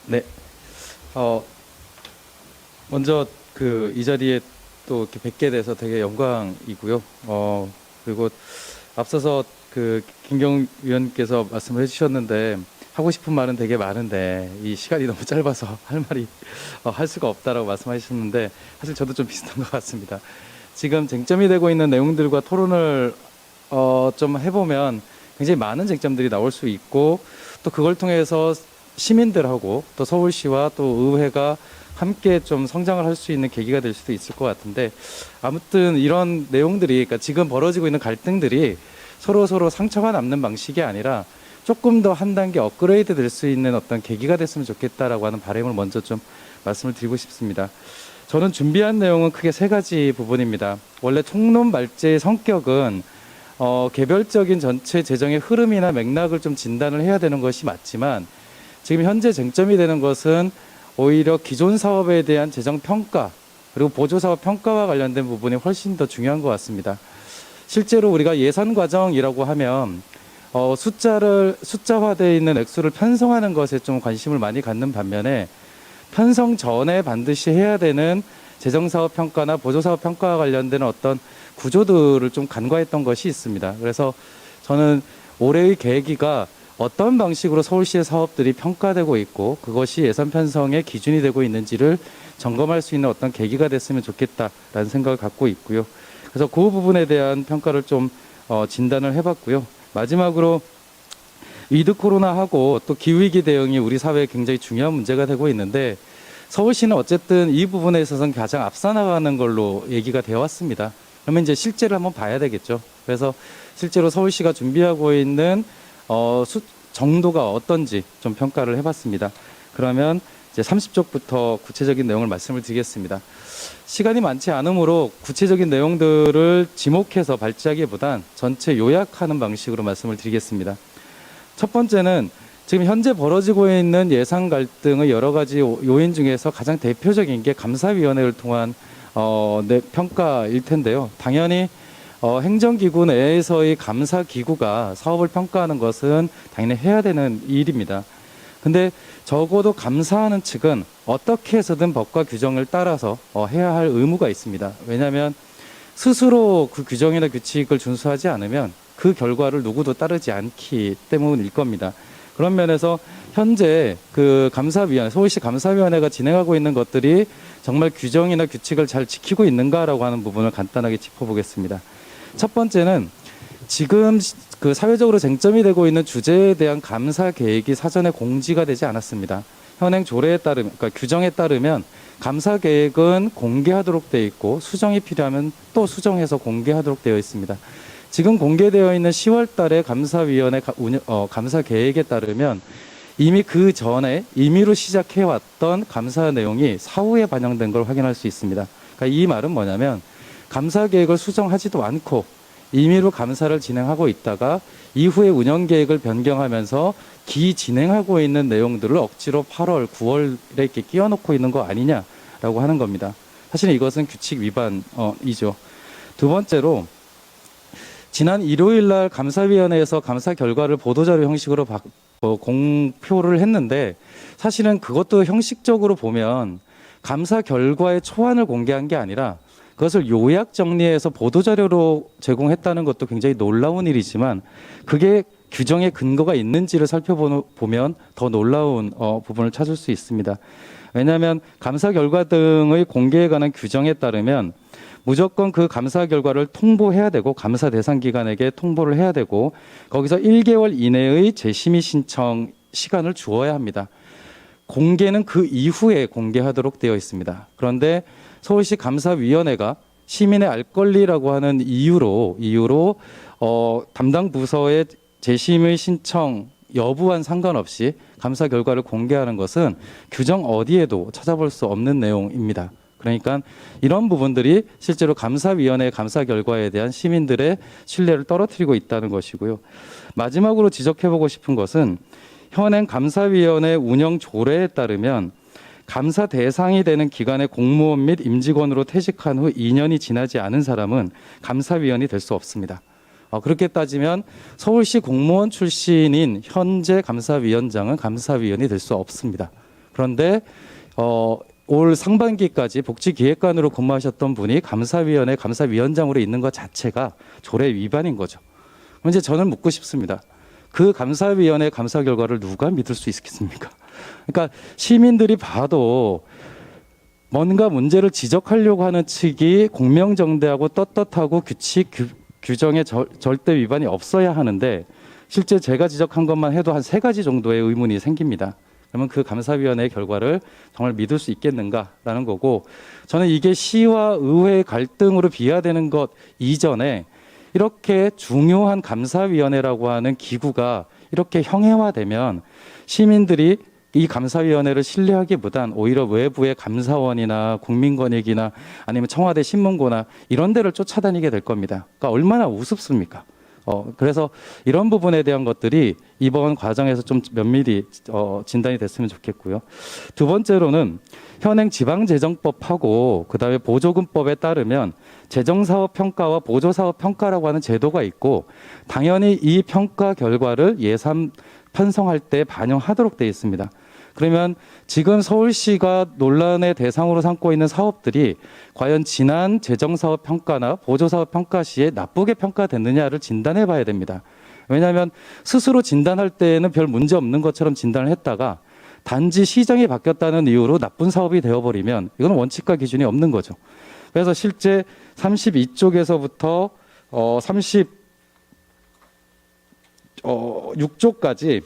네. 먼저 이 자리에 또 이렇게 뵙게 돼서 되게 영광이고요. 그리고 앞서서 김경 위원께서 말씀을 해주셨는데 하고 싶은 말은 되게 많은데 이 시간이 너무 짧아서 할 말이 할 수가 없다라고 말씀하셨는데 사실 저도 좀 비슷한 것 같습니다. 지금 쟁점이 되고 있는 내용들과 토론을 좀 해보면 굉장히 많은 쟁점들이 나올 수 있고 또 그걸 통해서 시민들하고 또 서울시와 또 의회가 함께 좀 성장을 할 수 있는 계기가 될 수도 있을 것 같은데 아무튼 이런 내용들이 그러니까 지금 벌어지고 있는 갈등들이 서로 상처가 남는 방식이 아니라 조금 더 한 단계 업그레이드 될 수 있는 어떤 계기가 됐으면 좋겠다라고 하는 바람을 먼저 좀 말씀을 드리고 싶습니다. 저는 준비한 내용은 크게 세 가지 부분입니다. 원래 총론 발제의 성격은 개별적인 전체 재정의 흐름이나 맥락을 좀 진단을 해야 되는 것이 맞지만 지금 현재 쟁점이 되는 것은 오히려 기존 사업에 대한 재정 평가 그리고 보조사업 평가와 관련된 부분이 훨씬 더 중요한 것 같습니다. 실제로 우리가 예산 과정이라고 하면 숫자화되어 있는 액수를 편성하는 것에 좀 관심을 많이 갖는 반면에 편성 전에 반드시 해야 되는 재정사업 평가나 보조사업 평가와 관련된 어떤 구조들을 좀 간과했던 것이 있습니다. 그래서 저는 올해의 계기가 어떤 방식으로 서울시의 사업들이 평가되고 있고 그것이 예산 편성의 기준이 되고 있는지를 점검할 수 있는 어떤 계기가 됐으면 좋겠다라는 생각을 갖고 있고요. 그래서 그 부분에 대한 평가를 좀 진단을 해봤고요. 마지막으로 위드 코로나하고 또 기후위기 대응이 우리 사회에 굉장히 중요한 문제가 되고 있는데 서울시는 어쨌든 이 부분에 있어서는 가장 앞서 나가는 걸로 얘기가 되어 왔습니다. 그러면 이제 실제를 한번 봐야 되겠죠. 그래서 실제로 서울시가 준비하고 있는 정도가 어떤지 좀 평가를 해봤습니다. 그러면 이제 30쪽부터 구체적인 내용을 말씀을 드리겠습니다. 시간이 많지 않으므로 구체적인 내용들을 지목해서 발제하기보단 전체 요약하는 방식으로 말씀을 드리겠습니다. 첫 번째는 지금 현재 벌어지고 있는 예산 갈등의 여러 가지 요인 중에서 가장 대표적인 게 감사위원회를 통한 평가일 텐데요. 당연히 행정기구 내에서의 감사기구가 사업을 평가하는 것은 당연히 해야 되는 일입니다. 근데 적어도 감사하는 측은 어떻게 해서든 법과 규정을 따라서 해야 할 의무가 있습니다. 왜냐하면 스스로 그 규정이나 규칙을 준수하지 않으면 그 결과를 누구도 따르지 않기 때문일 겁니다. 그런 면에서 현재 서울시 감사위원회가 진행하고 있는 것들이 정말 규정이나 규칙을 잘 지키고 있는가라고 하는 부분을 간단하게 짚어보겠습니다. 첫 번째는 지금 사회적으로 쟁점이 되고 있는 주제에 대한 감사 계획이 사전에 공지가 되지 않았습니다. 현행 조례에 따르면, 그러니까 규정에 따르면 감사 계획은 공개하도록 되어 있고 수정이 필요하면 또 수정해서 공개하도록 되어 있습니다. 지금 공개되어 있는 10월 달에 감사위원회 감사 계획에 따르면 이미 그 전에 임의로 시작해왔던 감사 내용이 사후에 반영된 걸 확인할 수 있습니다. 그러니까 이 말은 뭐냐면 감사 계획을 수정하지도 않고 임의로 감사를 진행하고 있다가 이후에 운영 계획을 변경하면서 진행하고 있는 내용들을 억지로 8월, 9월에 이렇게 끼워놓고 있는 거 아니냐라고 하는 겁니다. 사실 이것은 규칙 위반이죠. 두 번째로 지난 일요일 날 감사위원회에서 감사 결과를 보도자료 형식으로 공표를 했는데 사실은 그것도 형식적으로 보면 감사 결과의 초안을 공개한 게 아니라 그것을 요약 정리해서 보도자료로 제공했다는 것도 굉장히 놀라운 일이지만 그게 규정에 근거가 있는지를 살펴보면 더 놀라운 부분을 찾을 수 있습니다. 왜냐하면 감사 결과 등의 공개에 관한 규정에 따르면 무조건 그 감사 결과를 통보해야 되고 감사 대상 기관에게 통보를 해야 되고 거기서 1개월 이내의 재심의 신청 시간을 주어야 합니다. 공개는 그 이후에 공개하도록 되어 있습니다. 그런데 서울시 감사위원회가 시민의 알 권리라고 하는 이유로 담당 부서의 재심의 신청 여부와는 상관없이 감사 결과를 공개하는 것은 규정 어디에도 찾아볼 수 없는 내용입니다. 그러니까 이런 부분들이 실제로 감사위원회의 감사 결과에 대한 시민들의 신뢰를 떨어뜨리고 있다는 것이고요. 마지막으로 지적해보고 싶은 것은 현행 감사위원회 운영 조례에 따르면 감사 대상이 되는 기관의 공무원 및 임직원으로 퇴직한 후 2년이 지나지 않은 사람은 감사위원이 될 수 없습니다. 그렇게 따지면 서울시 공무원 출신인 현재 감사위원장은 감사위원이 될 수 없습니다. 그런데 올 상반기까지 복지기획관으로 근무하셨던 분이 감사위원회 감사위원장으로 있는 것 자체가 조례 위반인 거죠. 그럼 이제 저는 묻고 싶습니다. 그 감사위원회 감사 결과를 누가 믿을 수 있겠습니까? 그러니까 시민들이 봐도 뭔가 문제를 지적하려고 하는 측이 공명정대하고 떳떳하고 규칙 규정의 절대 위반이 없어야 하는데 실제 제가 지적한 것만 해도 한 3가지 정도의 의문이 생깁니다. 그러면 그 감사위원회의 결과를 정말 믿을 수 있겠는가라는 거고, 저는 이게 시와 의회의 갈등으로 비화되는 것 이전에 이렇게 중요한 감사위원회라고 하는 기구가 이렇게 형해화되면 시민들이 이 감사위원회를 신뢰하기보단 오히려 외부의 감사원이나 국민권익이나 아니면 청와대 신문고나 이런 데를 쫓아다니게 될 겁니다. 그러니까 얼마나 우습습니까? 그래서 이런 부분에 대한 것들이 이번 과정에서 좀 면밀히 진단이 됐으면 좋겠고요. 두 번째로는 현행 지방재정법하고 그다음에 보조금법에 따르면 재정사업평가와 보조사업평가라고 하는 제도가 있고 당연히 이 평가 결과를 예산 편성할 때 반영하도록 되어 있습니다. 그러면 지금 서울시가 논란의 대상으로 삼고 있는 사업들이 과연 지난 재정사업 평가나 보조사업 평가 시에 나쁘게 평가됐느냐를 진단해 봐야 됩니다. 왜냐하면 스스로 진단할 때에는 별 문제 없는 것처럼 진단을 했다가 단지 시정이 바뀌었다는 이유로 나쁜 사업이 되어버리면 이건 원칙과 기준이 없는 거죠. 그래서 실제 32쪽에서부터 36쪽까지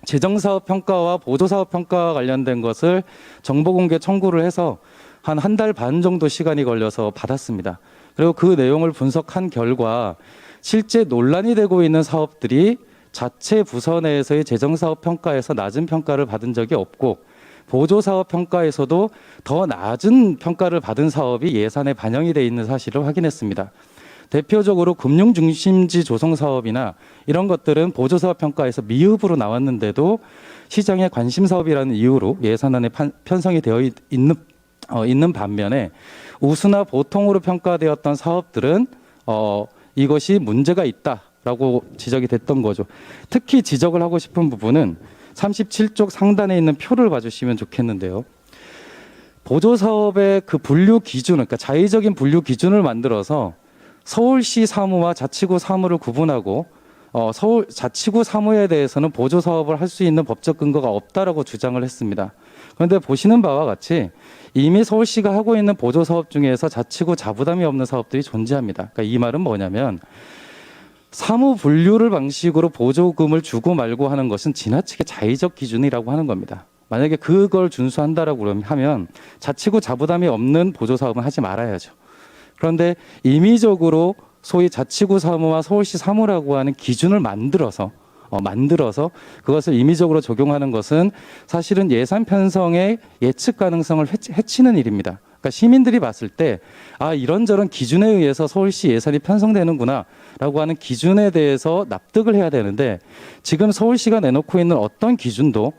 재정사업 평가와 보조사업 평가와 관련된 것을 정보공개 청구를 해서 한 달 반 정도 시간이 걸려서 받았습니다. 그리고 그 내용을 분석한 결과 실제 논란이 되고 있는 사업들이 자체 부서 내에서의 재정사업 평가에서 낮은 평가를 받은 적이 없고 보조사업 평가에서도 더 낮은 평가를 받은 사업이 예산에 반영이 돼 있는 사실을 확인했습니다. 대표적으로 금융중심지 조성사업이나 이런 것들은 보조사업 평가에서 미흡으로 나왔는데도 시장의 관심사업이라는 이유로 예산안에 편성이 되어 있는 반면에 우수나 보통으로 평가되었던 사업들은 이것이 문제가 있다라고 지적이 됐던 거죠. 특히 지적을 하고 싶은 부분은 37쪽 상단에 있는 표를 봐주시면 좋겠는데요. 보조사업의 그 분류 기준, 그러니까 자의적인 분류 기준을 만들어서 서울시 사무와 자치구 사무를 구분하고 서울 자치구 사무에 대해서는 보조 사업을 할 수 있는 법적 근거가 없다라고 주장을 했습니다. 그런데 보시는 바와 같이 이미 서울시가 하고 있는 보조 사업 중에서 자치구 자부담이 없는 사업들이 존재합니다. 그러니까 이 말은 뭐냐면 사무 분류를 방식으로 보조금을 주고 말고 하는 것은 지나치게 자의적 기준이라고 하는 겁니다. 만약에 그걸 준수한다라고 하면 자치구 자부담이 없는 보조 사업은 하지 말아야죠. 그런데 임의적으로 소위 자치구 사무와 서울시 사무라고 하는 기준을 만들어서 그것을 임의적으로 적용하는 것은 사실은 예산 편성의 예측 가능성을 해치는 일입니다. 그러니까 시민들이 봤을 때 이런저런 기준에 의해서 서울시 예산이 편성되는구나라고 하는 기준에 대해서 납득을 해야 되는데 지금 서울시가 내놓고 있는 어떤 기준도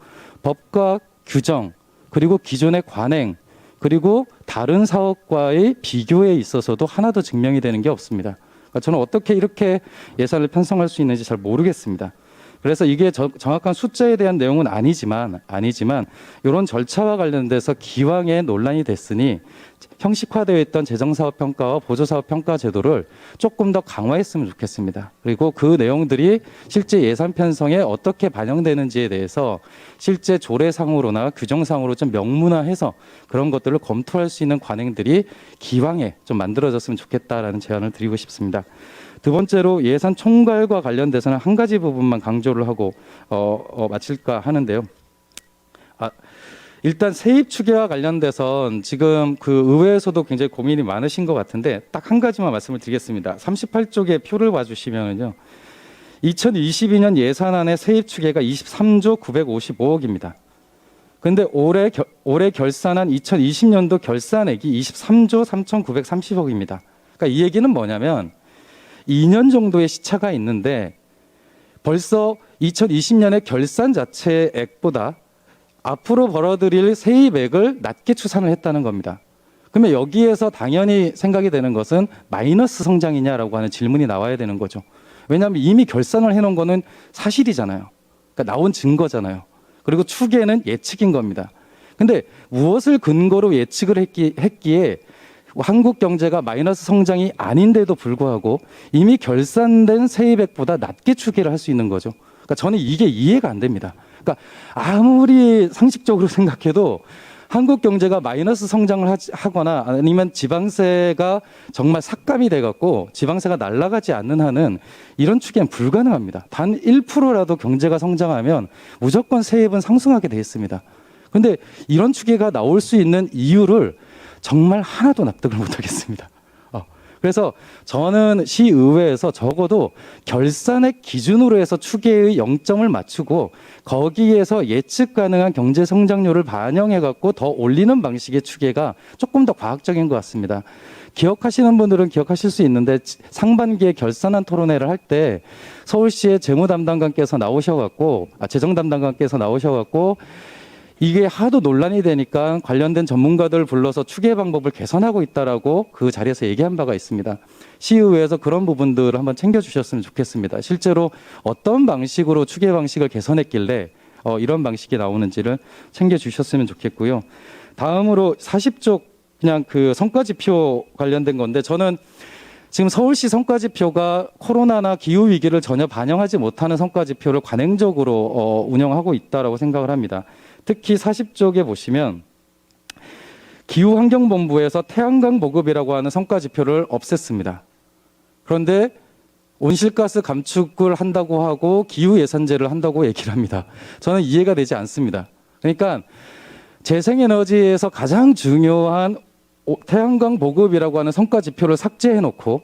법과 규정 그리고 기존의 관행 그리고 다른 사업과의 비교에 있어서도 하나도 증명이 되는 게 없습니다. 그러니까 저는 어떻게 이렇게 예산을 편성할 수 있는지 잘 모르겠습니다. 그래서 이게 정확한 숫자에 대한 내용은 아니지만 이런 절차와 관련돼서 기왕에 논란이 됐으니 형식화되어 있던 재정사업 평가와 보조사업 평가 제도를 조금 더 강화했으면 좋겠습니다. 그리고 그 내용들이 실제 예산 편성에 어떻게 반영되는지에 대해서 실제 조례상으로나 규정상으로 좀 명문화해서 그런 것들을 검토할 수 있는 관행들이 기왕에 좀 만들어졌으면 좋겠다라는 제안을 드리고 싶습니다. 두 번째로 예산 총괄과 관련돼서는 한 가지 부분만 강조를 하고 마칠까 하는데요. 일단 세입 추계와 관련돼선 지금 그 의회에서도 굉장히 고민이 많으신 것 같은데 딱 한 가지만 말씀을 드리겠습니다. 38쪽의 표를 봐주시면요. 2022년 예산안의 세입 추계가 23조 955억입니다. 그런데 올해 결산한 2020년도 결산액이 23조 3,930억입니다. 그러니까 이 얘기는 뭐냐면 2년 정도의 시차가 있는데 벌써 2020년의 결산 자체의 액보다 앞으로 벌어들일 세입액을 낮게 추산을 했다는 겁니다. 그러면 여기에서 당연히 생각이 되는 것은 마이너스 성장이냐라고 하는 질문이 나와야 되는 거죠. 왜냐하면 이미 결산을 해놓은 거는 사실이잖아요. 그러니까 나온 증거잖아요. 그리고 추계는 예측인 겁니다. 근데 무엇을 근거로 예측을 했기에 한국 경제가 마이너스 성장이 아닌데도 불구하고 이미 결산된 세입액보다 낮게 추계를 할 수 있는 거죠. 그러니까 저는 이게 이해가 안 됩니다. 그러니까 아무리 상식적으로 생각해도 한국 경제가 마이너스 성장을 하거나 아니면 지방세가 정말 삭감이 돼갖고 지방세가 날아가지 않는 한은 이런 추계는 불가능합니다. 단 1%라도 경제가 성장하면 무조건 세입은 상승하게 돼 있습니다. 근데 이런 추계가 나올 수 있는 이유를 정말 하나도 납득을 못하겠습니다. 그래서 저는 시의회에서 적어도 결산액 기준으로 해서 추계의 0점을 맞추고 거기에서 예측 가능한 경제 성장률을 반영해 갖고 더 올리는 방식의 추계가 조금 더 과학적인 것 같습니다. 기억하시는 분들은 기억하실 수 있는데 상반기에 결산안 토론회를 할 때 서울시의 재무 담당관께서 나오셔갖고 재정 담당관께서 나오셔갖고 이게 하도 논란이 되니까 관련된 전문가들 불러서 추계 방법을 개선하고 있다라고 그 자리에서 얘기한 바가 있습니다. 시의회에서 그런 부분들을 한번 챙겨주셨으면 좋겠습니다. 실제로 어떤 방식으로 추계 방식을 개선했길래 이런 방식이 나오는지를 챙겨주셨으면 좋겠고요. 다음으로 40쪽 그냥 그 성과지표 관련된 건데 저는 지금 서울시 성과지표가 코로나나 기후위기를 전혀 반영하지 못하는 성과지표를 관행적으로 운영하고 있다고 생각을 합니다. 특히 40쪽에 보시면 기후환경본부에서 태양광 보급이라고 하는 성과지표를 없앴습니다. 그런데 온실가스 감축을 한다고 하고 기후예산제를 한다고 얘기를 합니다. 저는 이해가 되지 않습니다. 그러니까 재생에너지에서 가장 중요한 태양광 보급이라고 하는 성과지표를 삭제해놓고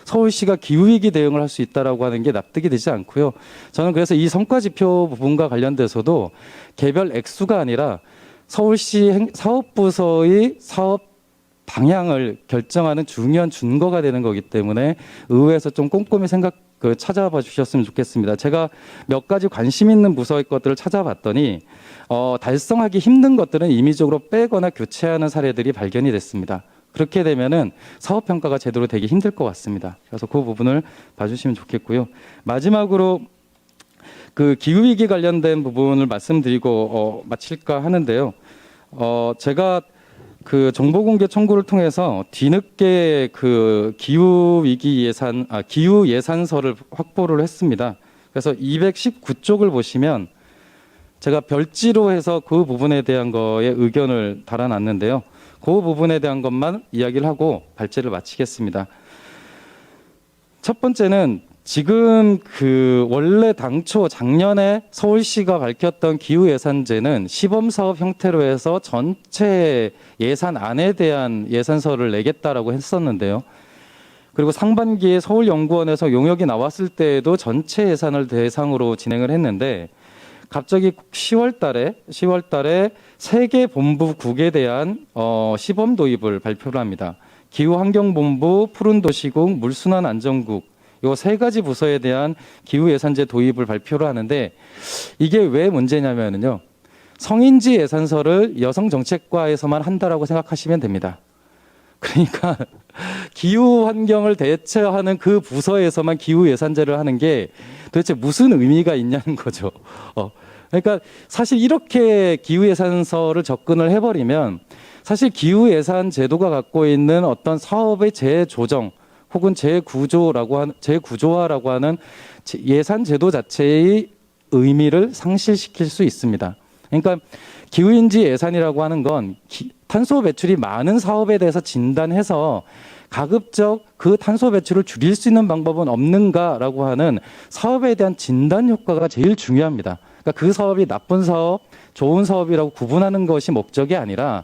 서울시가 기후위기 대응을 할 수 있다라고 하는 게 납득이 되지 않고요. 저는 그래서 이 성과지표 부분과 관련돼서도 개별 액수가 아니라 서울시 사업부서의 사업 방향을 결정하는 중요한 준거가 되는 거기 때문에 의회에서 좀 꼼꼼히 찾아봐 주셨으면 좋겠습니다. 제가 몇 가지 관심 있는 부서의 것들을 찾아봤더니 달성하기 힘든 것들은 임의적으로 빼거나 교체하는 사례들이 발견이 됐습니다. 그렇게 되면은 사업 평가가 제대로 되기 힘들 것 같습니다. 그래서 그 부분을 봐주시면 좋겠고요. 마지막으로 그 기후 위기 관련된 부분을 말씀드리고 마칠까 하는데요. 제가 그 정보 공개 청구를 통해서 뒤늦게 그 기후 예산서를 확보를 했습니다. 그래서 219쪽을 보시면 제가 별지로 해서 그 부분에 대한 거에 의견을 달아놨는데요. 그 부분에 대한 것만 이야기를 하고 발제를 마치겠습니다. 첫 번째는 지금 그 원래 당초 작년에 서울시가 밝혔던 기후예산제는 시범사업 형태로 해서 전체 예산안에 대한 예산서를 내겠다라고 했었는데요. 그리고 상반기에 서울연구원에서 용역이 나왔을 때에도 전체 예산을 대상으로 진행을 했는데 갑자기 10월 달에 3개 본부국에 대한 시범 도입을 발표를 합니다. 기후환경본부, 푸른도시국, 물순환안전국 이 3가지 부서에 대한 기후예산제 도입을 발표를 하는데 이게 왜 문제냐면요. 성인지 예산서를 여성정책과에서만 한다라고 생각하시면 됩니다. 그러니까 기후환경을 대처하는 그 부서에서만 기후예산제를 하는 게 도대체 무슨 의미가 있냐는 거죠. 그러니까 사실 이렇게 기후예산서를 접근을 해버리면 사실 기후예산제도가 갖고 있는 어떤 사업의 재조정 혹은 재구조화라고 하는 예산제도 자체의 의미를 상실시킬 수 있습니다. 그러니까 기후인지 예산이라고 하는 건 탄소 배출이 많은 사업에 대해서 진단해서 가급적 그 탄소 배출을 줄일 수 있는 방법은 없는가라고 하는 사업에 대한 진단 효과가 제일 중요합니다. 그러니까 그 사업이 나쁜 사업, 좋은 사업이라고 구분하는 것이 목적이 아니라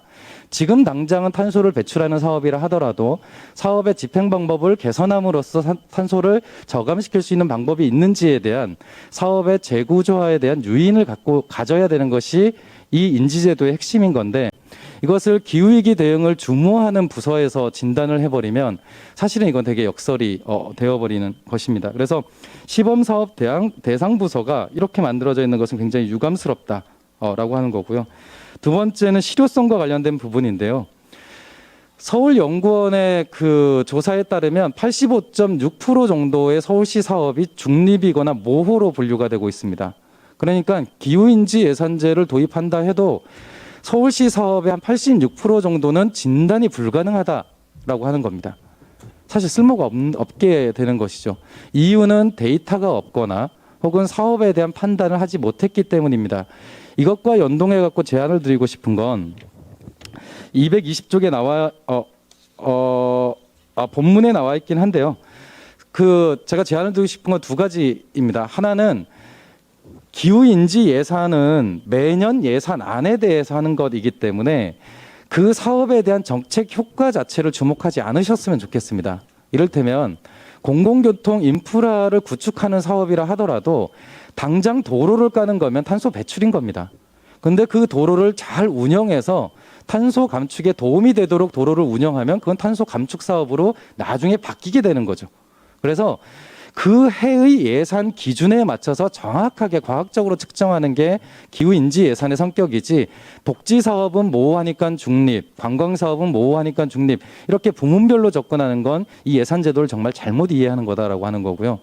지금 당장은 탄소를 배출하는 사업이라 하더라도 사업의 집행 방법을 개선함으로써 탄소를 저감시킬 수 있는 방법이 있는지에 대한 사업의 재구조화에 대한 유인을 가져야 되는 것이 이 인지제도의 핵심인 건데 이것을 기후위기 대응을 주무하는 부서에서 진단을 해버리면 사실은 이건 되게 역설이 되어버리는 것입니다. 그래서 시범사업 대상 부서가 이렇게 만들어져 있는 것은 굉장히 유감스럽다라고 하는 거고요. 두 번째는 실효성과 관련된 부분인데요. 서울연구원의 그 조사에 따르면 85.6% 정도의 서울시 사업이 중립이거나 모호로 분류가 되고 있습니다. 그러니까 기후인지 예산제를 도입한다 해도 서울시 사업의 한 86% 정도는 진단이 불가능하다라고 하는 겁니다. 사실 쓸모가 없게 되는 것이죠. 이유는 데이터가 없거나 혹은 사업에 대한 판단을 하지 못했기 때문입니다. 이것과 연동해 갖고 제안을 드리고 싶은 건 220쪽에 본문에 나와 있긴 한데요. 제가 제안을 드리고 싶은 건 두 가지입니다. 하나는 기후인지 예산은 매년 예산안에 대해서 하는 것이기 때문에 그 사업에 대한 정책 효과 자체를 주목하지 않으셨으면 좋겠습니다. 이를테면 공공교통 인프라를 구축하는 사업이라 하더라도 당장 도로를 까는 거면 탄소 배출인 겁니다. 근데 그 도로를 잘 운영해서 탄소 감축에 도움이 되도록 도로를 운영하면 그건 탄소 감축 사업으로 나중에 바뀌게 되는 거죠. 그래서 그 해의 예산 기준에 맞춰서 정확하게 과학적으로 측정하는 게 기후인지 예산의 성격이지, 복지 사업은 모호하니까 중립, 관광 사업은 모호하니까 중립, 이렇게 부문별로 접근하는 건 이 예산 제도를 정말 잘못 이해하는 거다라고 하는 거고요.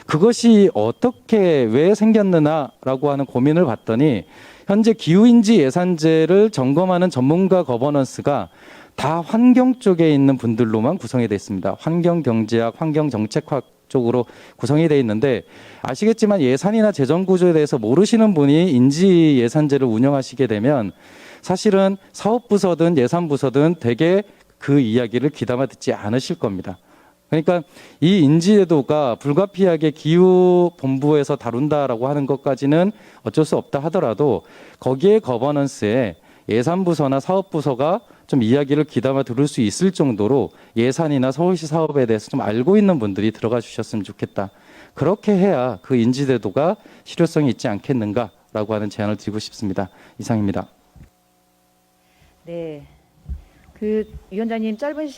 그것이 어떻게 왜 생겼느냐라고 하는 고민을 봤더니 현재 기후인지 예산제를 점검하는 전문가 거버넌스가 다 환경 쪽에 있는 분들로만 구성이 되어 있습니다. 환경경제학, 환경정책학 쪽으로 구성이 되어 있는데, 아시겠지만 예산이나 재정 구조에 대해서 모르시는 분이 인지 예산제를 운영하시게 되면 사실은 사업부서든 예산부서든 대개 그 이야기를 귀담아 듣지 않으실 겁니다. 그러니까 이 인지제도가 불가피하게 기후본부에서 다룬다라고 하는 것까지는 어쩔 수 없다 하더라도 거기에 거버넌스에 예산부서나 사업부서가 좀 이야기를 귀담아 들을 수 있을 정도로 예산이나 서울시 사업에 대해서 좀 알고 있는 분들이 들어가 주셨으면 좋겠다. 그렇게 해야 그 인지제도가 실효성이 있지 않겠는가라고 하는 제안을 드리고 싶습니다. 이상입니다. 네, 위원장님 짧은 시간